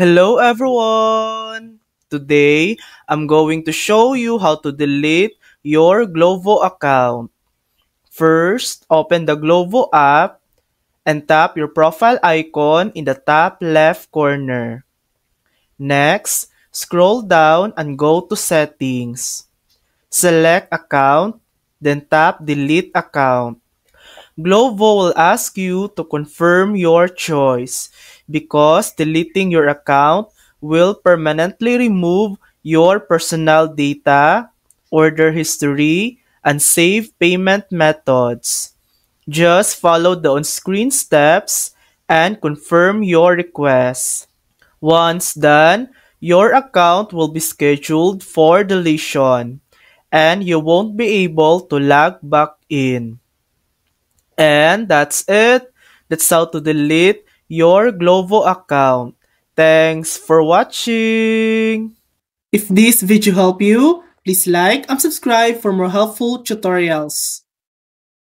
Hello everyone! Today, I'm going to show you how to delete your Glovo account. First, open the Glovo app and tap your profile icon in the top left corner. Next, scroll down and go to Settings. Select Account, then tap Delete Account. Glovo will ask you to confirm your choice because deleting your account will permanently remove your personal data, order history, and save payment methods. Just follow the on-screen steps and confirm your request. Once done, your account will be scheduled for deletion and you won't be able to log back in. And that's it. That's how to delete your Glovo account. Thanks for watching. If this video helped you, please like and subscribe for more helpful tutorials.